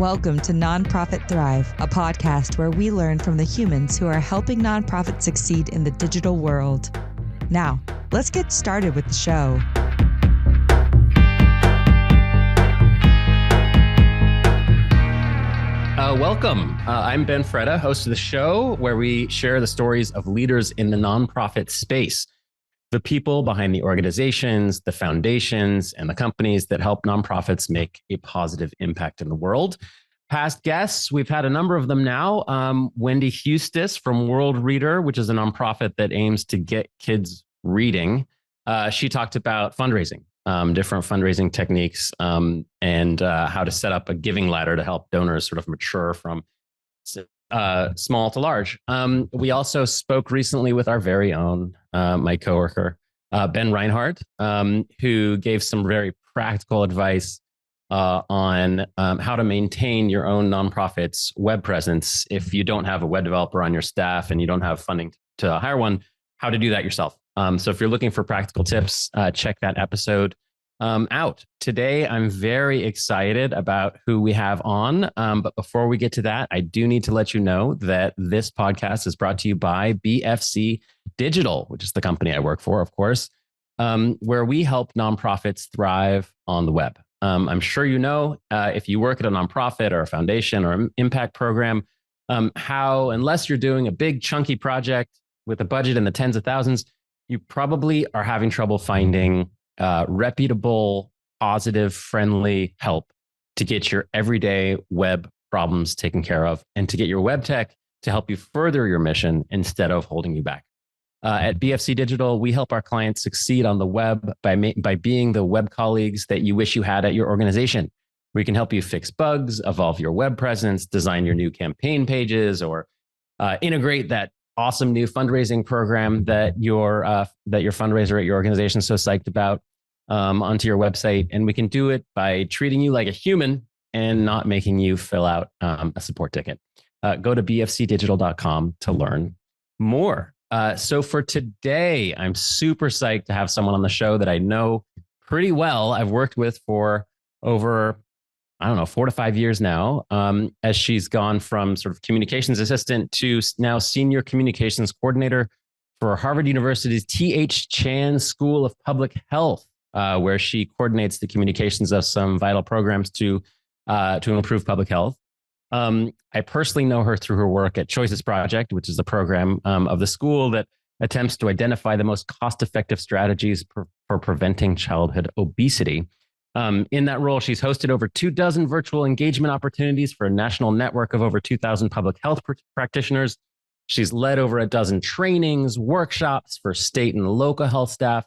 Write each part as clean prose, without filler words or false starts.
Welcome to Nonprofit Thrive, a podcast where we learn from the humans who are helping nonprofits succeed in the digital world. Now, let's get started with the show. Welcome. I'm Ben Freda, host of the show, where we share the stories of leaders in the nonprofit space, the people behind the organizations, the foundations, and the companies that help nonprofits make a positive impact in the world. Past guests, we've had a number of them now. Wendy Hustis from World Reader, which is a nonprofit that aims to get kids reading. She talked about fundraising, different fundraising techniques, and how to set up a giving ladder to help donors sort of mature from small to large. We also spoke recently with our very own, my coworker, Ben Reinhardt, who gave some very practical advice on how to maintain your own nonprofit's web presence if you don't have a web developer on your staff and you don't have funding to hire one, how to do that yourself. So if you're looking for practical tips, check that episode out. Today, I'm very excited about who we have on. But before we get to that, I do need to let you know that this podcast is brought to you by BFC Digital, which is the company I work for, of course, where we help nonprofits thrive on the web. I'm sure you know, if you work at a nonprofit or a foundation or an impact program, how, unless you're doing a big chunky project with a budget in the tens of thousands, you probably are having trouble finding reputable, positive, friendly help to get your everyday web problems taken care of and to get your web tech to help you further your mission instead of holding you back. At BFC Digital, we help our clients succeed on the web by being the web colleagues that you wish you had at your organization. We can help you fix bugs, evolve your web presence, design your new campaign pages, or integrate that awesome new fundraising program that your fundraiser at your organization is so psyched about onto your website. And we can do it by treating you like a human and not making you fill out a support ticket. Go to bfcdigital.com to learn more. So for today, I'm super psyched to have someone on the show that I know pretty well. I've worked with for over 4 to 5 years now, as she's gone from sort of communications assistant to now senior communications coordinator for Harvard University's T.H. Chan School of Public Health, where she coordinates the communications of some vital programs to improve public health. I personally know her through her work at Choices Project, which is a program of the school that attempts to identify the most cost-effective strategies for preventing childhood obesity. In that role, she's hosted over 24 virtual engagement opportunities for a national network of over 2,000 public health practitioners. She's led over a dozen trainings, workshops for state and local health staff.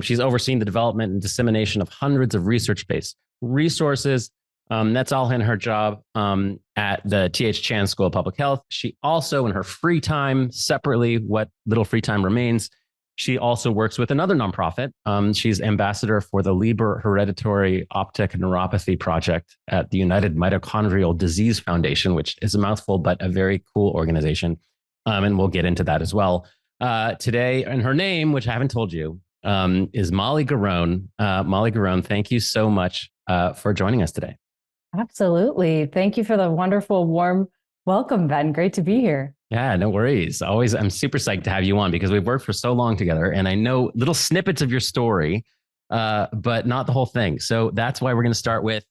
She's overseen the development and dissemination of hundreds of research-based resources. That's all in her job at the T.H. Chan School of Public Health. She also, in her free time, separately, what little free time remains, she also works with another nonprofit. She's ambassador for the Leber Hereditary Optic Neuropathy Project at the United Mitochondrial Disease Foundation, which is a mouthful, but a very cool organization. And we'll get into that as well. Today, and her name, which I haven't told you, is Molly Garrone. Molly Garrone, thank you so much for joining us today. Absolutely. Thank you for the wonderful, warm welcome, Ben. Great to be here. Yeah, no worries. Always, I'm super psyched to have you on because we've worked for so long together and I know little snippets of your story, but not the whole thing. So that's why we're going to start with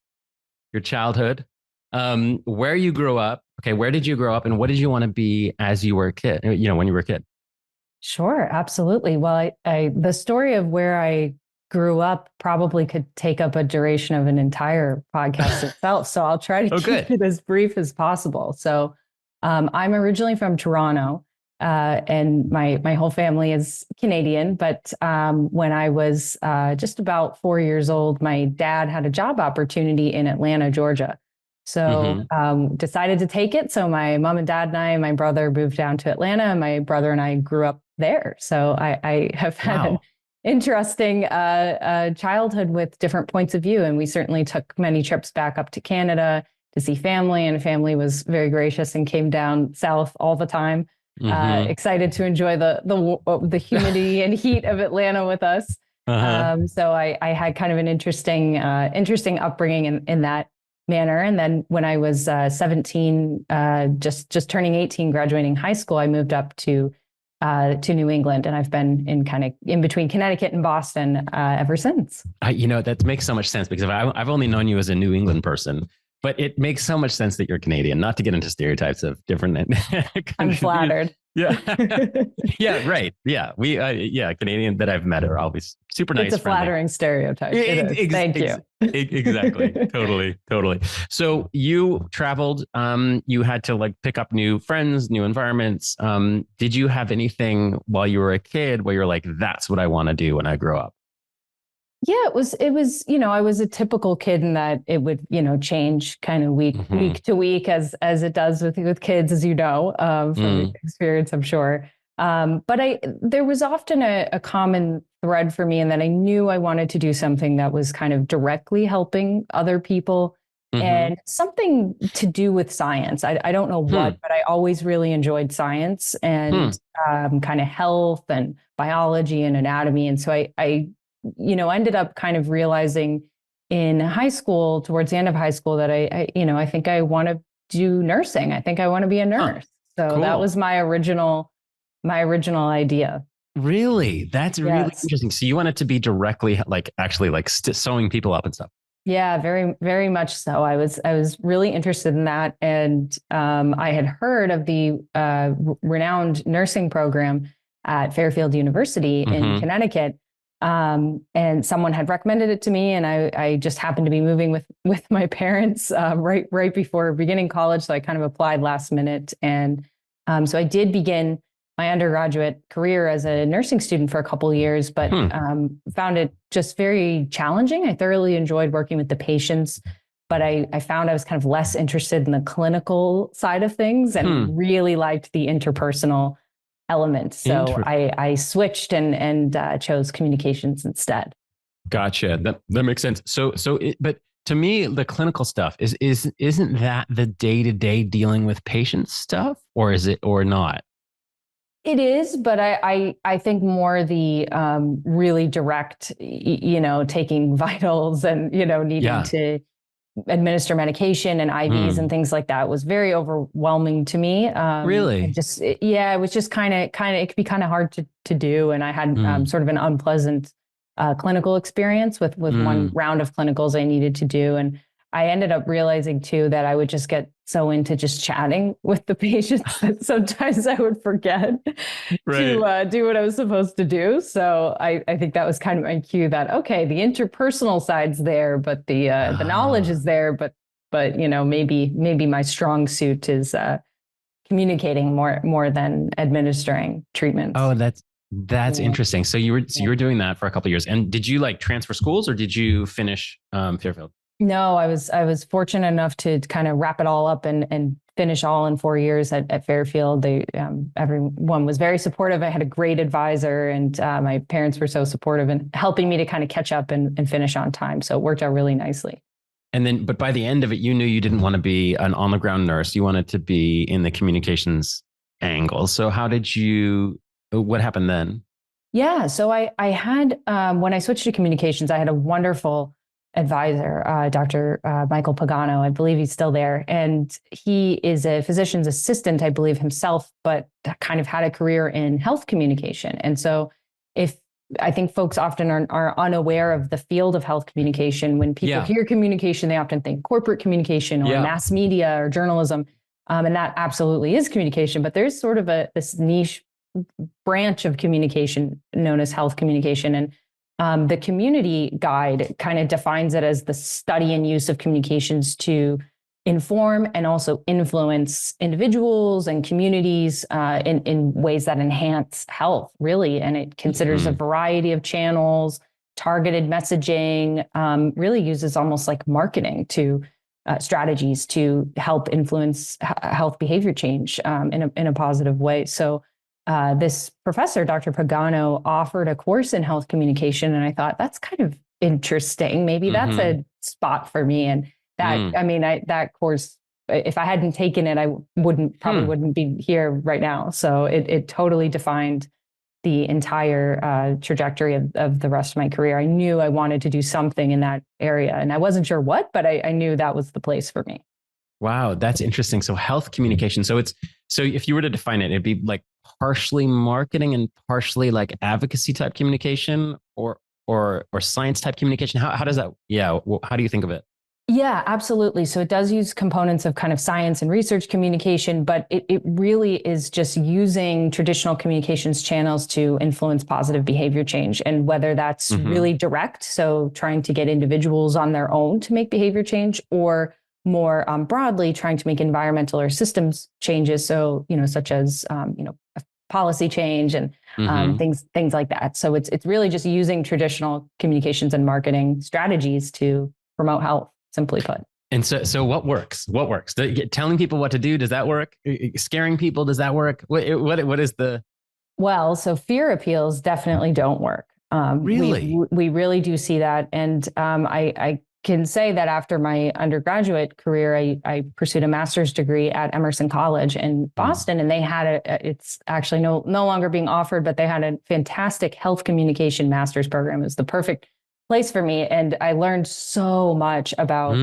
your childhood, where you grew up. Okay, where did you grow up and what did you want to be as you were a kid, when you were a kid? Sure, absolutely. Well, the story of where I grew up probably could take up a duration of an entire podcast itself. So I'll try to keep it as brief as possible. So I'm originally from Toronto, and my whole family is Canadian. But when I was just about 4 years old, my dad had a job opportunity in Atlanta, Georgia. So decided to take it. So my mom and dad and I and my brother moved down to Atlanta, and my brother and I grew up there. So I have had an interesting childhood with different points of view. And we certainly took many trips back up to Canada to see family, and family was very gracious and came down south all the time. Excited to enjoy the humidity and heat of Atlanta with us. So I had kind of an interesting upbringing in that manner. And then when I was 17, just turning 18, graduating high school, I moved up to New England, and I've been in between Connecticut and Boston ever since. That makes so much sense, because I've only known you as a New England person, but it makes so much sense that you're Canadian. Not to get into stereotypes of different. I'm flattered. Yeah. Yeah. Right. Yeah. Canadian that I've met are always super nice. It's a flattering stereotype. Thank you. Exactly. Totally. So you traveled, you had to pick up new friends, new environments. Did you have anything while you were a kid where you're like, that's what I want to do when I grow up? Yeah, it was, I was a typical kid in that it would, change kind of week to week as it does with kids, as from experience, I'm sure. But there was often a common thread for me in that I knew I wanted to do something that was kind of directly helping other people and something to do with science. I don't know what, but I always really enjoyed science and kind of health and biology and anatomy. And so I ended up kind of realizing in high school, towards the end of high school, that I think I want to do nursing. I think I want to be a nurse. So cool. That was my original idea. Really? That's really interesting. So you wanted to be directly sewing people up and stuff. Yeah, very, very much so. I was really interested in that. And I had heard of the renowned nursing program at Fairfield University in Connecticut. And someone had recommended it to me, and I just happened to be moving with my parents right before beginning college. So I kind of applied last minute. And so I did begin my undergraduate career as a nursing student for a couple of years, but found it just very challenging. I thoroughly enjoyed working with the patients, but I found I was kind of less interested in the clinical side of things and really liked the interpersonal element. So I switched and chose communications instead. Gotcha. That makes sense. But to me, the clinical stuff isn't that the day-to-day dealing with patient stuff, or is it, or not? It is, but I think more the really direct, taking vitals and, needing to administer medication and IVs and things like that was very overwhelming to me. Really? It was just kind of, it could be kind of hard to do. And I had sort of an unpleasant clinical experience with one round of clinicals I needed to do. And I ended up realizing too that I would just get so into just chatting with the patients that sometimes I would forget to do what I was supposed to do. So I think that was kind of my cue that, okay, the interpersonal side's there, but the knowledge is there, but maybe my strong suit is communicating more than administering treatments. Oh, that's interesting. So you were doing that for a couple of years, and did you transfer schools, or did you finish Fairfield? No, I was fortunate enough to kind of wrap it all up and finish all in 4 years at Fairfield. Everyone was very supportive. I had a great advisor, and my parents were so supportive in helping me to kind of catch up and finish on time. So it worked out really nicely. And then, but by the end of it, you knew you didn't want to be an on the ground nurse. You wanted to be in the communications angle. So what happened then? Yeah. So I had, when I switched to communications, I had a wonderful advisor, Dr. Michael Pagano. I believe he's still there. And he is a physician's assistant, I believe himself, but kind of had a career in health communication. And so I think folks often are unaware of the field of health communication. When people hear communication, they often think corporate communication or mass media or journalism. And that absolutely is communication, but there's sort of this niche branch of communication known as health communication. And the community guide kind of defines it as the study and use of communications to inform and also influence individuals and communities in ways that enhance health, really. And it considers a variety of channels, targeted messaging, really uses almost like marketing to strategies to help influence health behavior change in a positive way. So this professor, Dr. Pagano, offered a course in health communication. And I thought, that's kind of interesting. Maybe that's a spot for me. And that course, if I hadn't taken it, I probably wouldn't be here right now. So it totally defined the entire trajectory of the rest of my career. I knew I wanted to do something in that area, and I wasn't sure what, but I knew that was the place for me. Wow, that's interesting. So health communication. So if you were to define it, it'd be like partially marketing and partially like advocacy type communication, or science type communication. How does that? Yeah, how do you think of it? Yeah, absolutely. So it does use components of kind of science and research communication, but it really is just using traditional communications channels to influence positive behavior change. And whether that's really direct, so trying to get individuals on their own to make behavior change, or more broadly trying to make environmental or systems changes. So, such as, policy change and things like that. So it's really just using traditional communications and marketing strategies to promote health, simply put. And so what works? What works? Telling people what to do, does that work? Scaring people, does that work? What is the... Well, so fear appeals definitely don't work. Really? We really do see that. And I can say that after my undergraduate career, I pursued a master's degree at Emerson College in Boston, and they had it's actually no longer being offered, but they had a fantastic health communication master's program. It was the perfect place for me. And I learned so much about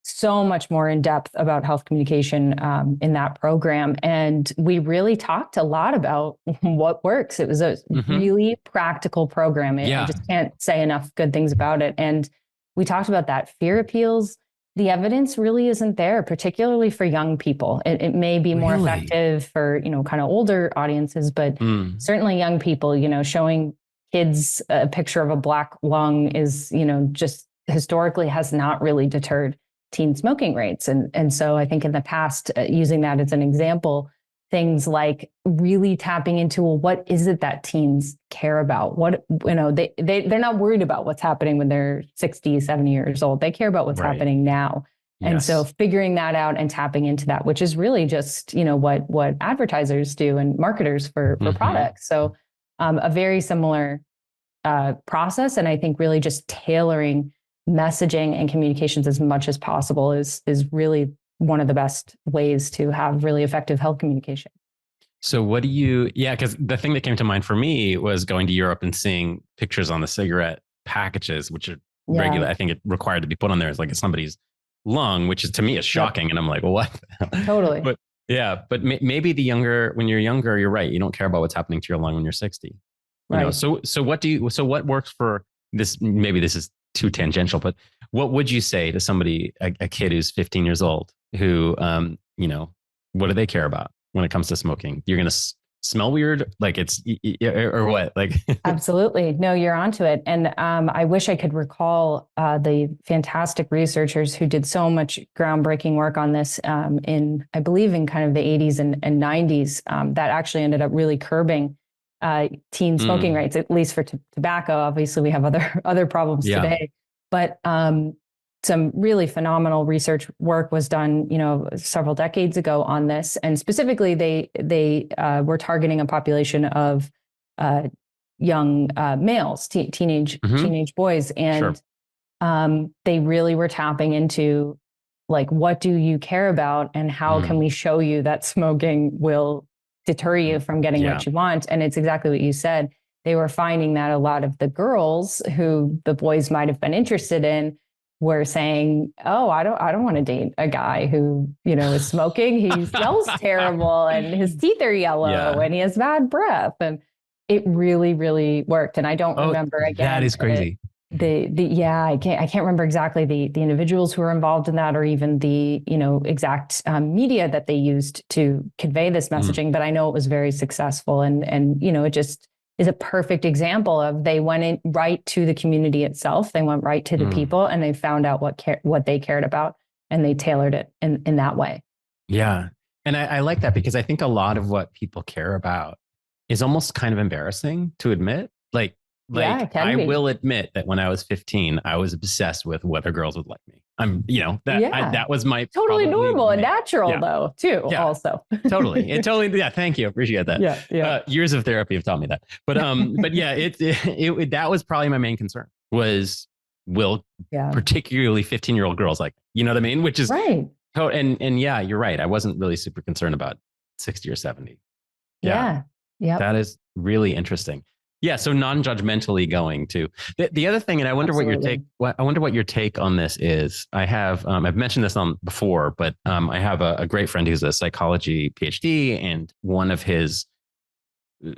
so much more in depth about health communication in that program. And we really talked a lot about what works. It was a really practical program. I just can't say enough good things about it. And we talked about that. Fear appeals, the evidence really isn't there, particularly for young people. It may be more effective for, kind of older audiences, but certainly young people, showing kids a picture of a black lung is, just historically has not really deterred teen smoking rates. And so I think in the past, using that as an example, things like really tapping into, well, what is it that teens care about? What, they're not worried about what's happening when they're 60, 70 years old. They care about what's happening now. Yes. And so figuring that out and tapping into that, which is really just, what advertisers do and marketers for products. So a very similar process. And I think really just tailoring messaging and communications as much as possible is really one of the best ways to have really effective health communication. So because the thing that came to mind for me was going to Europe and seeing pictures on the cigarette packages, which are regular. I think it required to be put on there as like somebody's lung, which is to me is shocking. And I'm like, well, what? Totally. But maybe when you're younger, you're right. You don't care about what's happening to your lung when you're 60. Right. So what works for this? Maybe this is too tangential, but what would you say to somebody, a kid who's 15 years old who, what do they care about when it comes to smoking? You're going to smell weird, like it's, or what? Like, absolutely. No, you're onto it. And I wish I could recall the fantastic researchers who did so much groundbreaking work on this I believe in kind of the 80s and 90s that actually ended up really curbing teen smoking rates, at least for tobacco. Obviously, we have other problems today, but some really phenomenal research work was done, several decades ago on this. And specifically, they were targeting a population of young males, teenage boys, and they really were tapping into, like, what do you care about, and how can we show you that smoking will deter you from getting what you want? And it's exactly what you said. They were finding that a lot of the girls who the boys might have been interested in were saying, oh, I don't want to date a guy who, is smoking. He smells terrible and his teeth are yellow and he has bad breath. And it really, really worked. And I don't remember again. That is crazy. I can't remember exactly the individuals who were involved in that, or even the exact media that they used to convey this messaging. But I know it was very successful, and it just is a perfect example of, they went in right to the community itself. They went right to the people, and they found out what they cared about, and they tailored it in that way. Yeah, and I like that, because I think a lot of what people care about is almost kind of embarrassing to admit. I will admit that when I was 15, I was obsessed with whether girls would like me. That was my totally normal and natural though too. Yeah. Also, totally. Yeah. Thank you. Appreciate that. Yeah. Years of therapy have taught me that. But that was probably my main concern was, particularly 15-year-old girls like, you know what I mean? Which is right. And you're right. I wasn't really super concerned about 60 or 70. Yeah. Yeah. That is really interesting. Yeah. So non-judgmentally going to the other thing, and I wonder I wonder what your take on this is. I have, I've mentioned this on before, but I have a great friend who's a psychology PhD, and one of his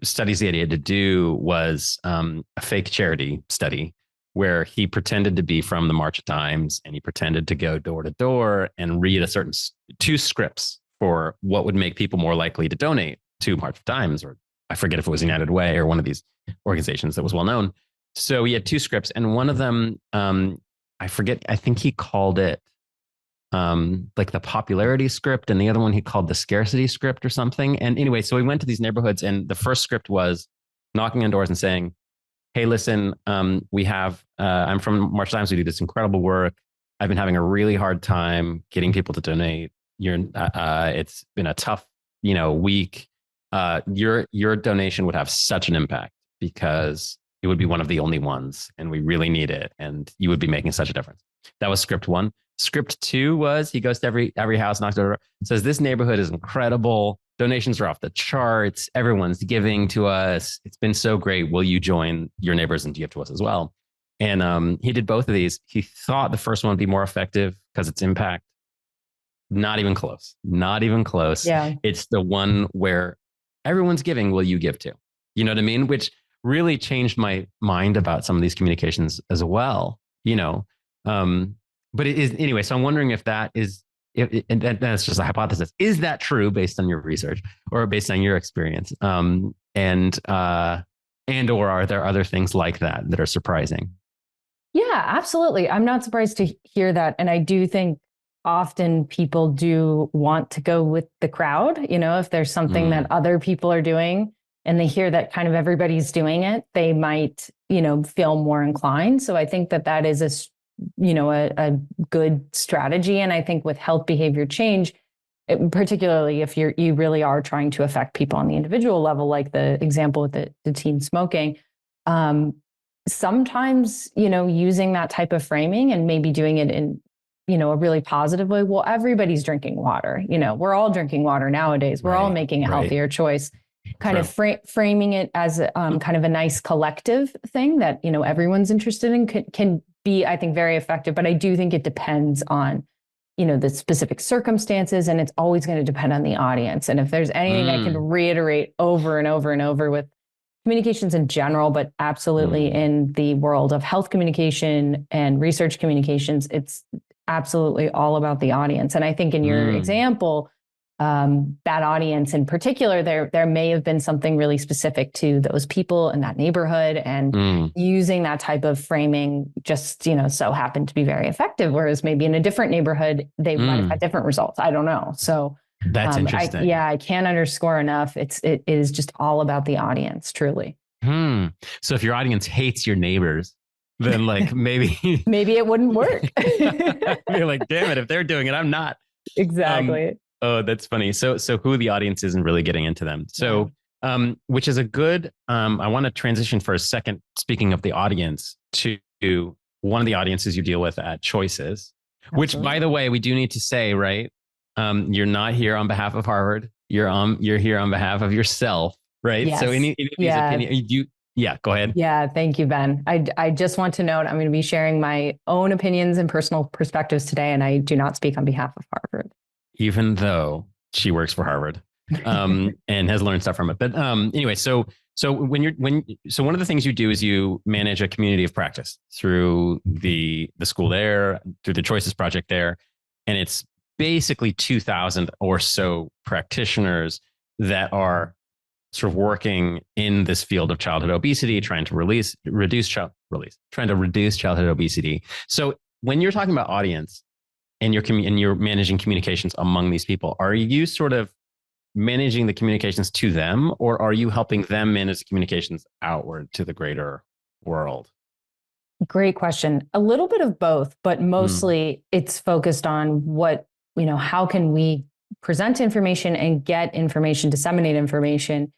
studies that he had to do was a fake charity study where he pretended to be from the March of Dimes, and he pretended to go door to door and read two scripts for what would make people more likely to donate to March of Dimes, or I forget if it was United Way or one of these organizations that was well known. So he had two scripts, and one of them, I forget, I think he called it like the popularity script, and the other one he called the scarcity script or something. And anyway, so we went to these neighborhoods, and the first script was knocking on doors and saying, hey, listen, we have, I'm from March Times. We do this incredible work. I've been having a really hard time getting people to donate. It's been a tough, week. Your donation would have such an impact because it would be one of the only ones, and we really need it. And you would be making such a difference. That was script one. Script two was he goes to every house, knocks on the door, says, this neighborhood is incredible. Donations are off the charts. Everyone's giving to us. It's been so great. Will you join your neighbors and give to us as well? And he did both of these. He thought the first one would be more effective because its impact. Not even close. Not even close. Yeah. It's the one where everyone's giving. Will you give to? You know what I mean? Which really changed my mind about some of these communications as well. But it is anyway. So I'm wondering if that is, and that's just a hypothesis. Is that true based on your research or based on your experience? And or are there other things like that are surprising? Yeah, absolutely. I'm not surprised to hear that. And I do think often people do want to go with the crowd. If there's something that other people are doing and they hear that kind of everybody's doing it, they might, feel more inclined. So I think that is a good strategy. And I think with health behavior change, particularly if you really are trying to affect people on the individual level, like the example with the teen smoking, sometimes, using that type of framing and maybe doing it in, a really positive way. Well, everybody's drinking water. We're all drinking water nowadays. We're all making a healthier choice. Kind of framing it as kind of a nice collective thing that, everyone's interested in can be, I think, very effective. But I do think it depends on, the specific circumstances, and it's always going to depend on the audience. And if there's anything I can reiterate over and over and over with communications in general, but absolutely in the world of health communication and research communications, it's absolutely all about the audience. And I think in your example, that audience in particular, there may have been something really specific to those people in that neighborhood, and using that type of framing just, so happened to be very effective. Whereas maybe in a different neighborhood, they might have had different results. I don't know. So that's interesting. I can't underscore enough. It is just all about the audience, truly. So if your audience hates your neighbors, then maybe it wouldn't work. You're like, damn it, if they're doing it, I'm not. Exactly. Oh, that's funny. So who the audience is and really getting into them. So, which is a good, I want to transition for a second, speaking of the audience, to one of the audiences you deal with at Choices, which, by the way, we do need to say, right? You're not here on behalf of Harvard. You're here on behalf of yourself, right? Yes. So any of these opinions, go ahead. Yeah, thank you, Ben. I just want to note, I'm going to be sharing my own opinions and personal perspectives today, and I do not speak on behalf of Harvard. Even though she works for Harvard and has learned stuff from it. But anyway, so one of the things you do is you manage a community of practice through the school there, through the Choices Project there. And it's basically 2,000 or so practitioners that are sort of working in this field of childhood obesity, trying to reduce childhood obesity. So when you're talking about audience, and you're managing communications among these people, are you sort of managing the communications to them, or are you helping them manage the communications outward to the greater world? Great question. A little bit of both, but mostly it's focused on how can we present information and get information, disseminate information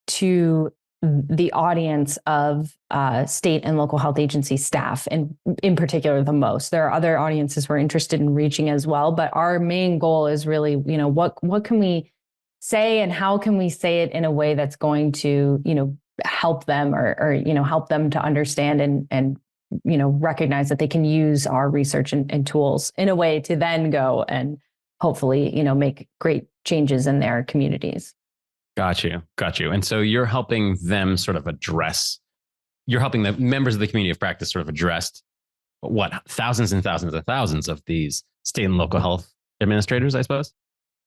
to the audience of state and local health agency staff, and in particular the most. There are other audiences we're interested in reaching as well, but our main goal is really, what can we say, and how can we say it in a way that's going to, help them or help them to understand and recognize that they can use our research and tools in a way to then go and hopefully, make great changes in their communities. Got you. And so you're helping them sort of you're helping the members of the community of practice sort of address thousands and thousands and thousands of these state and local health administrators, I suppose.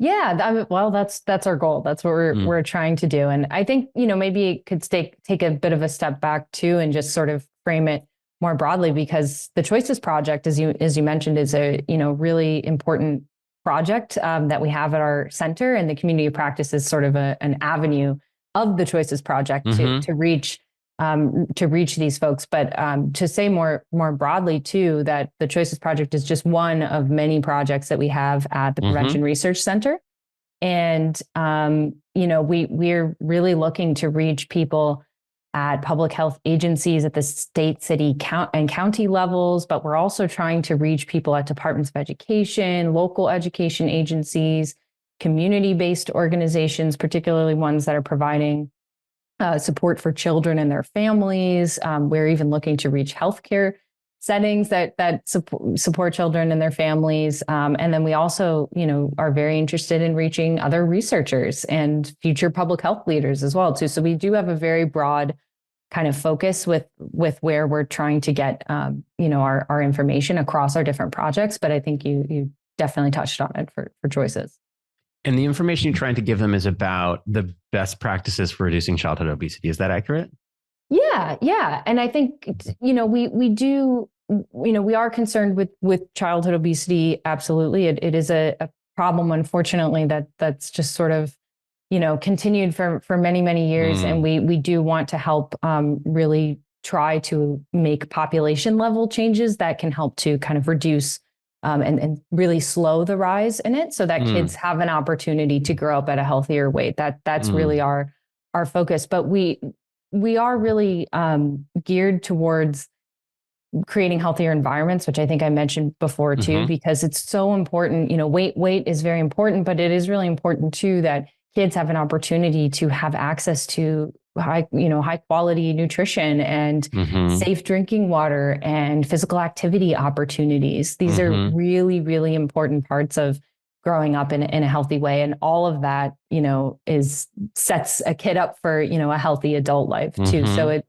Yeah, well, that's our goal. That's what we're trying to do. And I think, maybe it could take a bit of a step back too, and just sort of frame it more broadly, because the Choices Project, as you mentioned, is a, really important project that we have at our center, and the community of practice is sort of an avenue of the Choices Project to reach these folks. But to say more broadly too, that the Choices Project is just one of many projects that we have at the Prevention Research Center. And, we're really looking to reach people at public health agencies at the state, city, and county levels, but we're also trying to reach people at departments of education, local education agencies, community-based organizations, particularly ones that are providing support for children and their families. We're even looking to reach healthcare settings that support children and their families. And then we also, are very interested in reaching other researchers and future public health leaders as well, too. So we do have a very broad kind of focus with where we're trying to get, our information across our different projects. But I think you definitely touched on it for Choices. And the information you're trying to give them is about the best practices for reducing childhood obesity. Is that accurate? Yeah. And I think, we do, we are concerned with childhood obesity. Absolutely. It is a problem, unfortunately, that's just sort of, continued for many, many years. And we do want to help really try to make population level changes that can help to kind of reduce and really slow the rise in it, so that kids have an opportunity to grow up at a healthier weight. That's really our focus. But we are really geared towards creating healthier environments, which I think I mentioned before too, because it's so important. Weight is very important, but it is really important too that kids have an opportunity to have access to high quality nutrition and safe drinking water and physical activity opportunities. These are really, really important parts of growing up in a healthy way. And all of that, sets a kid up for, a healthy adult life too. So it,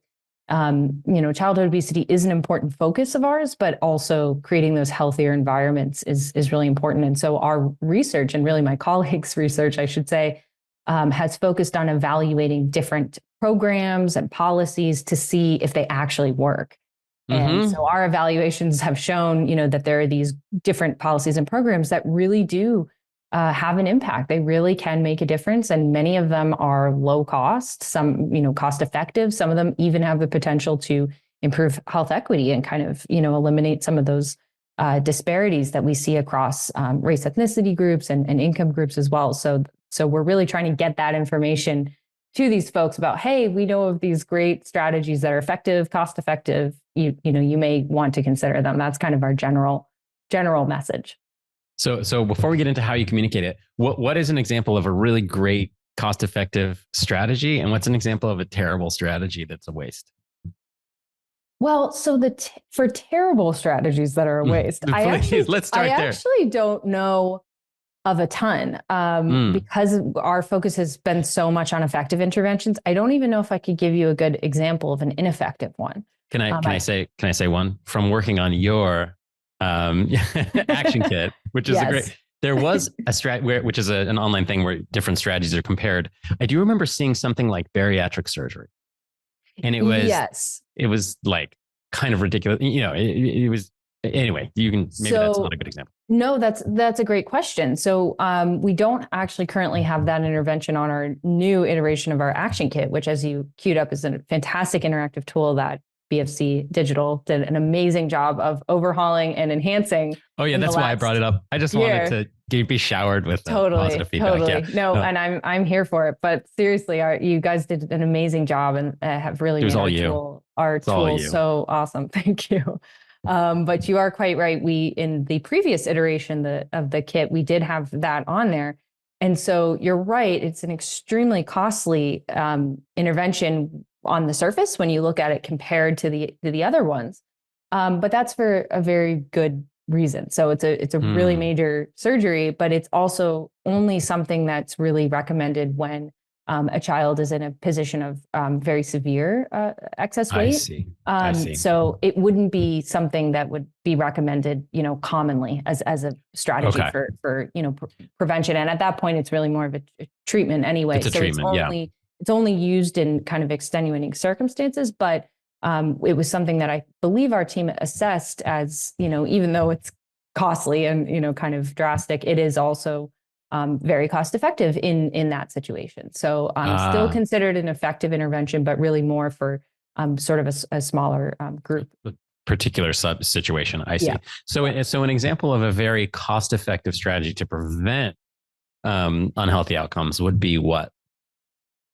childhood obesity is an important focus of ours, but also creating those healthier environments is really important. And so our research, and really my colleagues' research, I should say, has focused on evaluating different programs and policies to see if they actually work. And so our evaluations have shown, that there are these different policies and programs that really do have an impact. They really can make a difference. And many of them are low cost, some, cost effective. Some of them even have the potential to improve health equity and kind of, eliminate some of those disparities that we see across race, ethnicity groups and income groups as well. So we're really trying to get that information to these folks about, hey, we know of these great strategies that are effective, cost effective. You may want to consider them. That's kind of our general message. So before we get into how you communicate it, what is an example of a really great cost effective strategy, and what's an example of a terrible strategy that's a waste? Well, so for terrible strategies that are a waste, let's start there. I actually don't know of a ton because our focus has been so much on effective interventions. I don't even know if I could give you a good example of an ineffective one. Can I say one from working on your action kit, which is there was a which is an online thing where different strategies are compared. I do remember seeing something like bariatric surgery, and it was like kind of ridiculous. It was. Anyway, that's not a good example. No, that's a great question. So we don't actually currently have that intervention on our new iteration of our action kit, which, as you queued up, is a fantastic interactive tool that BFC Digital did an amazing job of overhauling and enhancing. Oh yeah, that's why I brought it up. I just wanted to be showered with positive feedback. Totally. Yeah. No, and I'm here for it. But seriously, you guys did an amazing job and have really made our tool so awesome. Thank you. But you are quite right. We, in the previous iteration of the kit, we did have that on there. And so you're right, it's an extremely costly intervention on the surface when you look at it compared to the other ones. But that's for a very good reason. So it's a really major surgery, but it's also only something that's really recommended when a child is in a position of very severe excess weight. I see. So it wouldn't be something that would be recommended, commonly as a strategy for prevention. And at that point, it's really more of a treatment anyway. It's a treatment, it's only used in kind of extenuating circumstances, but it was something that I believe our team assessed as, even though it's costly and, kind of drastic, it is also very cost effective in that situation. So still considered an effective intervention, but really more for sort of a smaller group. Particular situation. I see. Yeah. So an example of a very cost effective strategy to prevent unhealthy outcomes would be what?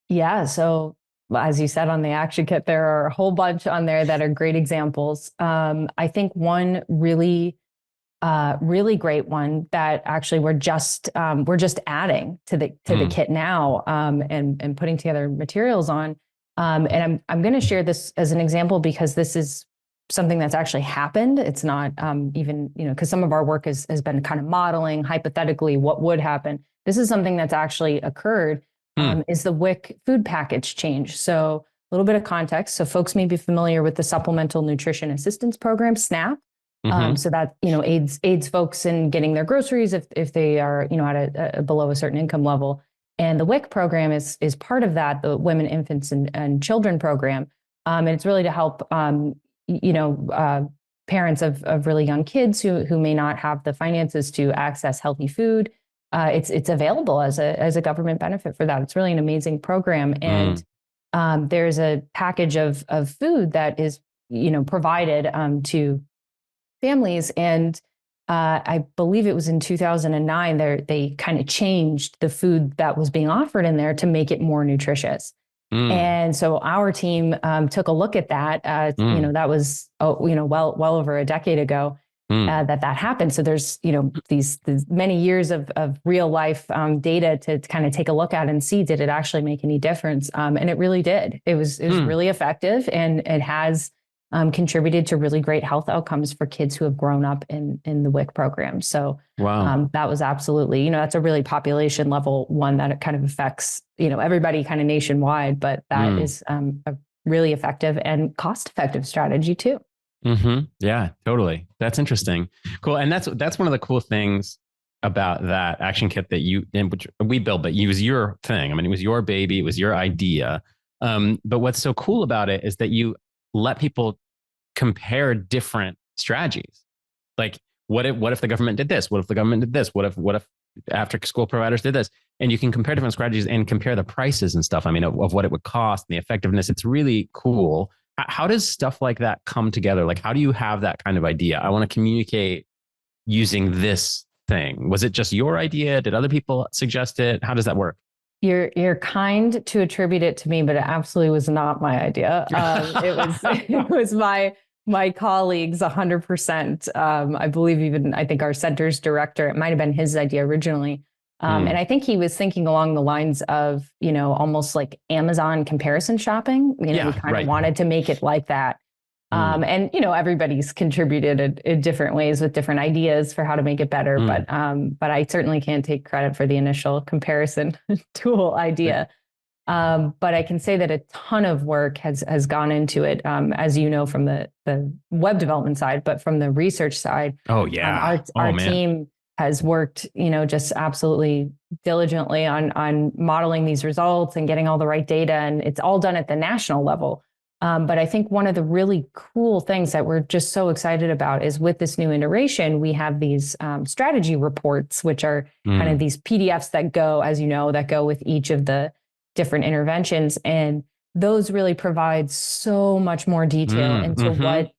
Yeah. So as you said on the action kit, there are a whole bunch on there that are great examples. I think one really great one that actually we're just adding to the kit now and putting together materials on. And I'm going to share this as an example because this is something that's actually happened. It's not even, because some of our work has been kind of modeling hypothetically what would happen. This is something that's actually occurred. Is the WIC food package change. So a little bit of context. So folks may be familiar with the Supplemental Nutrition Assistance Program, SNAP. So that, aids folks in getting their groceries if they are, at a below a certain income level. And the WIC program is part of that, the Women, Infants, and Children program. And it's really to help, parents of really young kids who may not have the finances to access healthy food. It's available as a government benefit for that. It's really an amazing program. And there's a package of food that is, provided to families. And I believe it was in 2009, they kind of changed the food that was being offered in there to make it more nutritious. And so our team took a look at that. That was well over a decade ago that happened. So there's these many years of real life data to kind of take a look at and see, did it actually make any difference? And it really did. It was really effective, and it has contributed to really great health outcomes for kids who have grown up in the WIC program. So that was absolutely, that's a really population level one that it kind of affects, everybody kind of nationwide, but that is a really effective and cost effective strategy too. Yeah, totally. That's interesting. Cool. And that's one of the cool things about that action kit that which we built, but it was your thing. I mean, it was your baby, it was your idea. But what's so cool about it is that you let people compare different strategies. Like, what if the government did this? What if the government did this? What if after school providers did this? And you can compare different strategies and compare the prices and stuff. I mean, of what it would cost and the effectiveness. It's really cool. How does stuff like that come together? Like, how do you have that kind of idea? I want to communicate using this thing. Was it just your idea? Did other people suggest it? How does that work? You're kind to attribute it to me, but it absolutely was not my idea. It was my colleagues 100%. I believe I think our center's director, it might've been his idea originally. And I think he was thinking along the lines of, almost like Amazon comparison shopping. We kind of wanted to make it like that. And, everybody's contributed in different ways with different ideas for how to make it better. But I certainly can't take credit for the initial comparison tool idea. But I can say that a ton of work has gone into it, as you know, from the web development side, but from the research side. Oh, yeah. Our team has worked, just absolutely diligently on modeling these results and getting all the right data. And it's all done at the national level. But I think one of the really cool things that we're just so excited about is with this new iteration, we have these strategy reports, which are kind of these PDFs that go with each of the different interventions. And those really provide so much more detail into what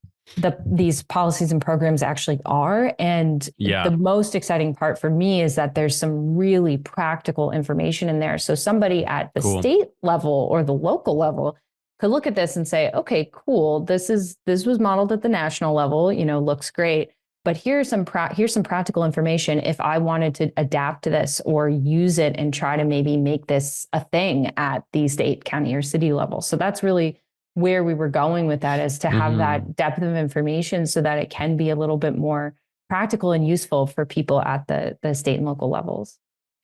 these policies and programs actually are. And the most exciting part for me is that there's some really practical information in there. So somebody at the state level or the local level could look at this and say, okay, cool. This was modeled at the national level, looks great. but here's some practical information if I wanted to adapt to this or use it and try to maybe make this a thing at the state, county, or city level. So that's really where we were going with that, is to have that depth of information so that it can be a little bit more practical and useful for people at the state and local levels.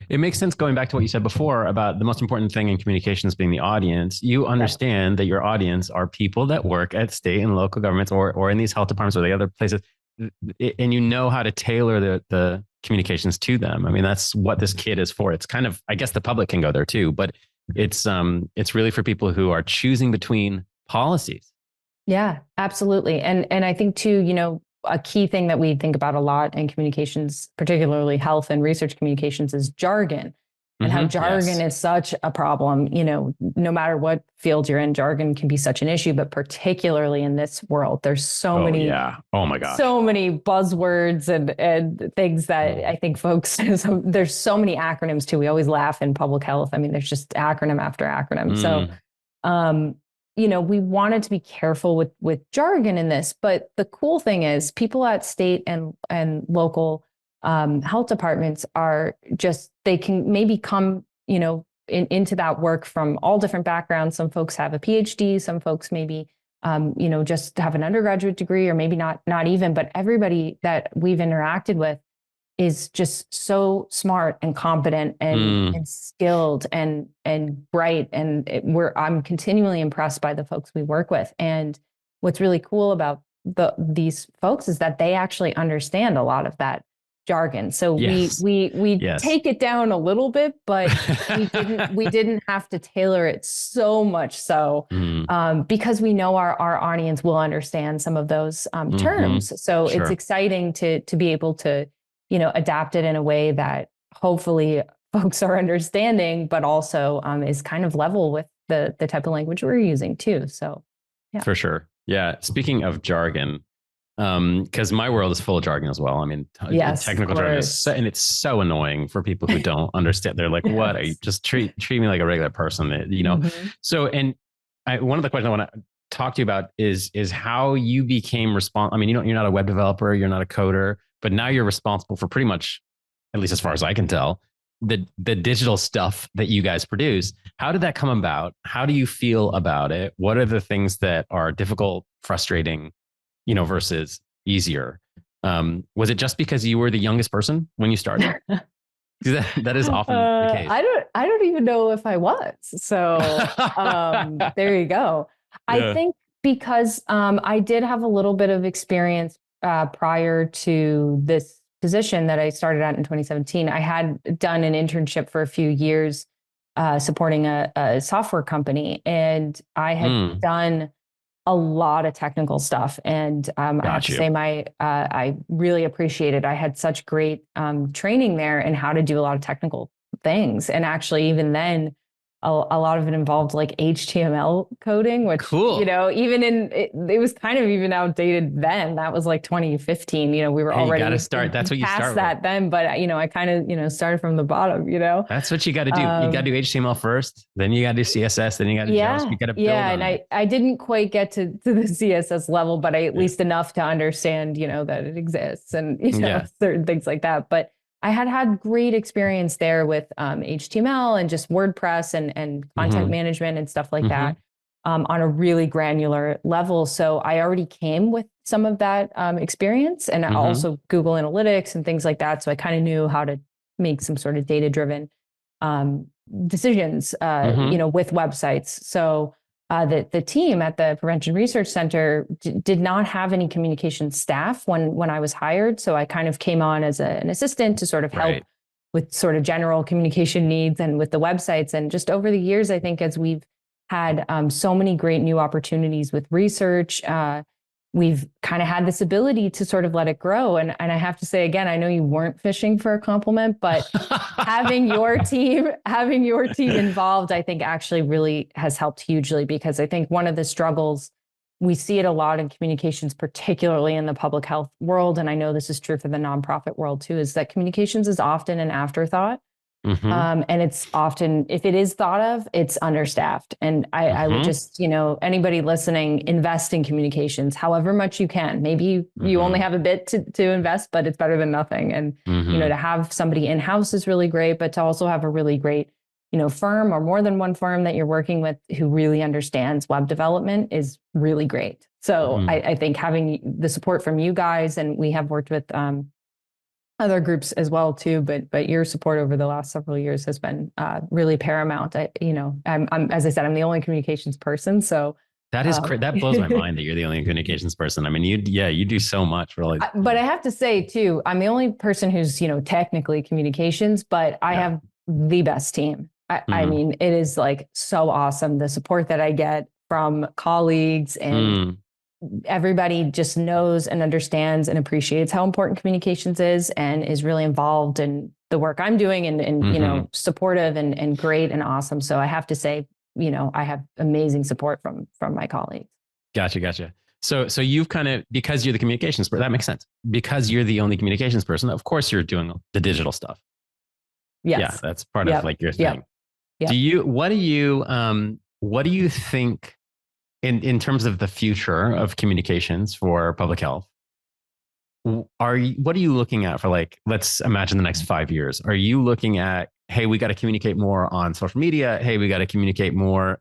It makes sense going back to what you said before about the most important thing in communications being the audience. You understand that your audience are people that work at state and local governments or in these health departments or the other places, and you know how to tailor the communications to them. I mean, that's what this kit is for. It's kind of, I guess the public can go there too, but it's really for people who are choosing between policies. Yeah, absolutely. And I think too, you know, a key thing that we think about a lot in communications, particularly health and research communications, is jargon, and how jargon is such a problem. You know, no matter what field you're in, jargon can be such an issue, but particularly in this world, there's so many, oh my gosh, so many buzzwords and things that I think folks, there's so many acronyms too. We always laugh in public health. I mean, there's just acronym after acronym. So, you know, we wanted to be careful with jargon in this, but the cool thing is people at state and local health departments are just, they can maybe come, you know, into that work from all different backgrounds. Some folks have a PhD, some folks maybe, you know, just have an undergraduate degree, or maybe not even, but everybody that we've interacted with is just so smart and competent and skilled and bright. And I'm continually impressed by the folks we work with. And what's really cool about these folks is that they actually understand a lot of that jargon. So we take it down a little bit, but we didn't have to tailor it so much so because we know our audience will understand some of those terms. So it's exciting to be able to, you know, adapt it in a way that hopefully folks are understanding, but also is kind of level with the type of language we're using too. So, yeah. For sure. Yeah. Speaking of jargon, because my world is full of jargon as well. I mean, technical jargon is and it's so annoying for people who don't understand. They're like, "What? Are you just treat me like a regular person?" You know. So, and one of the questions I want to talk to you about is how you became responsible. I mean, you're not a web developer, you're not a coder, but now you're responsible for pretty much, at least as far as I can tell, the digital stuff that you guys produce. How did that come about? How do you feel about it? What are the things that are difficult, frustrating, you know, versus easier? Was it just because you were the youngest person when you started? That is often the case. I don't even know if I was. So there you go. I think because I did have a little bit of experience prior to this position that I started at in 2017. I had done an internship for a few years supporting a software company, and I had done a lot of technical stuff. And I have to say I really appreciated, I had such great training there in how to do a lot of technical things. And actually, even then, a lot of it involved like HTML coding, which, you know, even it was kind of even outdated then. That was like 2015, you know, we were already, you got to start. That's what you start with. Then, but you know, I kind of, you know, started from the bottom, you know. That's what you got to do. You got to do HTML first, then you got to do CSS, then you got to JavaScript. You got to build on and I didn't quite get to the CSS level, but at least enough to understand, you know, that it exists and, you know, certain things like that. But I had great experience there with HTML and just WordPress and content management and stuff like that on a really granular level. So I already came with some of that experience, and also Google Analytics and things like that. So I kind of knew how to make some sort of data-driven decisions, you know, with websites. So the team at the Prevention Research Center did not have any communication staff when I was hired. So I kind of came on as an assistant to sort of help with sort of general communication needs and with the websites. And just over the years, I think as we've had so many great new opportunities with research, we've kind of had this ability to sort of let it grow. And I have to say, again, I know you weren't fishing for a compliment, but having your team involved, I think actually really has helped hugely, because I think one of the struggles, we see it a lot in communications, particularly in the public health world, and I know this is true for the nonprofit world too, is that communications is often an afterthought. And it's often, if it is thought of, it's understaffed. And I would just, anybody listening, invest in communications, however much you can. Maybe you only have a bit to invest, but it's better than nothing. And, to have somebody in-house is really great, but to also have a really great, firm or more than one firm that you're working with who really understands web development is really great. So I think having the support from you guys, and we have worked with, other groups as well too, but your support over the last several years has been really paramount. I'm as I said, I'm the only communications person, so that is that blows my mind that you're the only communications person. I mean, you do so much, really. But I have to say too, I'm the only person who's technically communications, but I have the best team. I mean, it is like so awesome, the support that I get from colleagues, and everybody just knows and understands and appreciates how important communications is, and is really involved in the work I'm doing, and supportive and great and awesome. So I have to say, I have amazing support from my colleagues. Gotcha. So you've kind of, because you're the communications person, that makes sense. Because you're the only communications person, of course you're doing the digital stuff. Yes. Yeah, that's part of like your thing. Yep. What do you think in terms of the future of communications for public health? What are you looking at for, like, let's imagine the next 5 years? Are you looking at, hey, we got to communicate more on social media. Hey, we got to communicate more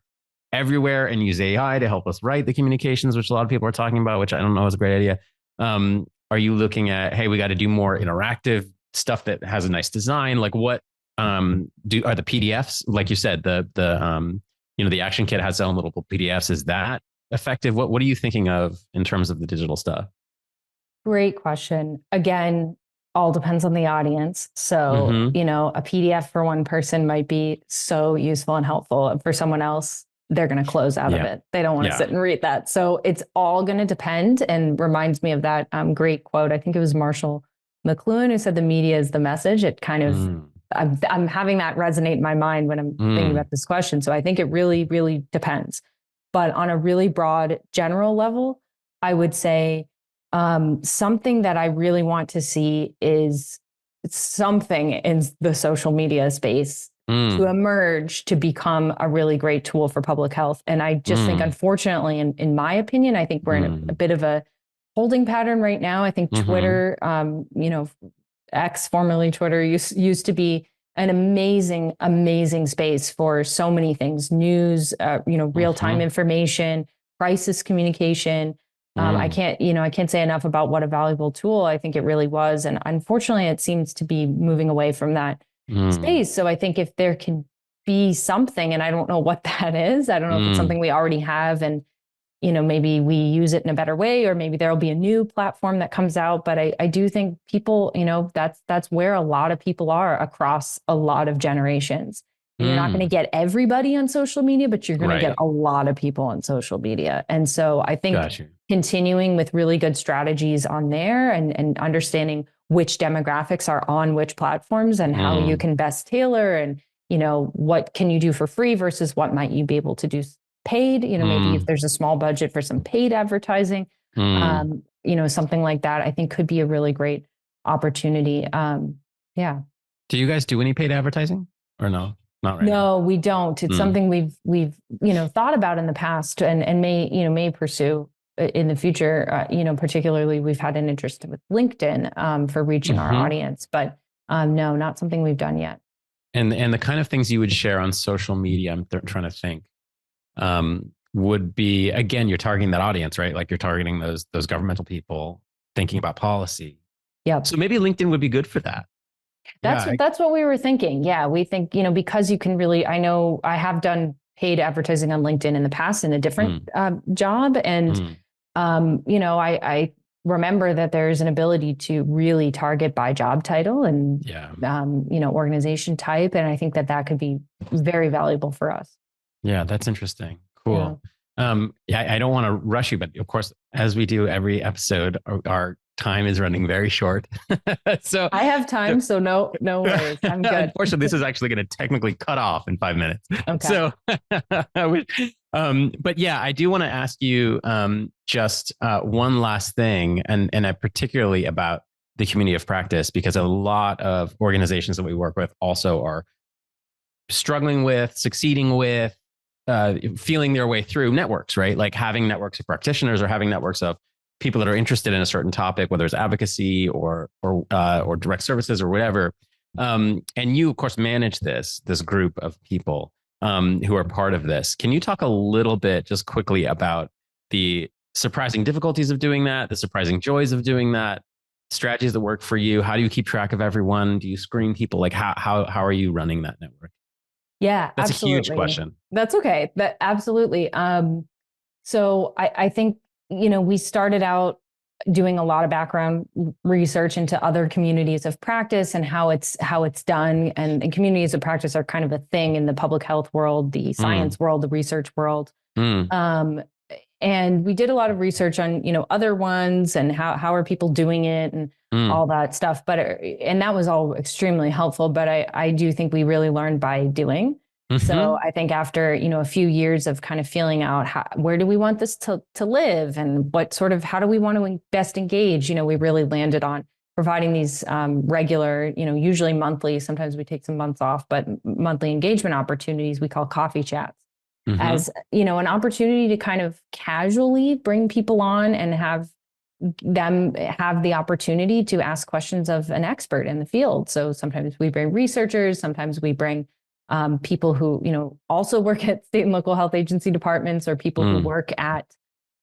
everywhere and use AI to help us write the communications, which a lot of people are talking about, which I don't know is a great idea. Are you looking at, hey, we got to do more interactive stuff that has a nice design? Like, what are the PDFs? Like you said, the action kit has its own little PDFs. Is that effective? What are you thinking of in terms of the digital stuff? Great question. Again, all depends on the audience. So, a PDF for one person might be so useful and helpful. For someone else, they're going to close out of it. They don't want to sit and read that. So it's all going to depend, and reminds me of that great quote. I think it was Marshall McLuhan who said, the media is the message. It kind of, I'm having that resonate in my mind when I'm thinking about this question. So I think it really, really depends. But on a really broad general level, I would say something that I really want to see is something in the social media space to emerge to become a really great tool for public health. And I just think, unfortunately, in my opinion, I think we're in a bit of a holding pattern right now. I think Twitter, X, formerly Twitter, used to be an amazing space for so many things: news, real-time information, crisis communication. I can't say enough about what a valuable tool I think it really was. And unfortunately, it seems to be moving away from that space. So I think if there can be something, and I don't know what that is, I don't know if it's something we already have, and maybe we use it in a better way, or maybe there'll be a new platform that comes out. But I do think people, that's where a lot of people are across a lot of generations. You're not going to get everybody on social media, but you're going to get a lot of people on social media. And so I think continuing with really good strategies on there, and understanding which demographics are on which platforms, and how you can best tailor, and, what can you do for free versus what might you be able to do paid, maybe if there's a small budget for some paid advertising, something like that, I think could be a really great opportunity. Yeah. Do you guys do any paid advertising, or no? Not right No, now. we don't. It's something we've thought about in the past, and may pursue in the future. Particularly we've had an interest with LinkedIn for reaching our audience, but no, not something we've done yet. And the kind of things you would share on social media, I'm trying to think, would be, again, you're targeting that audience, right? Like you're targeting those governmental people thinking about policy. Yeah. So maybe LinkedIn would be good for that. That's what we were thinking. Yeah. We think, because you can really, I know I have done paid advertising on LinkedIn in the past in a different job. And, I remember that there's an ability to really target by job title and, organization type. And I think that could be very valuable for us. Yeah, that's interesting. Cool. I don't want to rush you, but of course, as we do every episode, our time is running very short. So I have time, so no worries. I'm good. Unfortunately, this is actually going to technically cut off in 5 minutes. Okay. So, but yeah, I do want to ask you just one last thing, and particularly about the community of practice, because a lot of organizations that we work with also are struggling with, succeeding with, feeling their way through networks, right? Like having networks of practitioners or having networks of people that are interested in a certain topic, whether it's advocacy or direct services or whatever. And you, of course, manage this group of people who are part of this. Can you talk a little bit just quickly about the surprising difficulties of doing that, the surprising joys of doing that, strategies that work for you? How do you keep track of everyone? Do you screen people? Like how are you running that network? Yeah, that's absolutely. a huge question. That's okay. That absolutely. So I think, we started out doing a lot of background research into other communities of practice and how it's done. And communities of practice are kind of a thing in the public health world, the science world, the research world. And we did a lot of research on, other ones and how are people doing it and all that stuff. And that was all extremely helpful. But I do think we really learned by doing. So I think after, a few years of kind of feeling out where do we want this to live and how do we want to best engage? We really landed on providing these regular, usually monthly, sometimes we take some months off, but monthly engagement opportunities we call coffee chats. As, an opportunity to kind of casually bring people on and have them have the opportunity to ask questions of an expert in the field. So sometimes we bring researchers, sometimes we bring people who, also work at state and local health agency departments or people who work at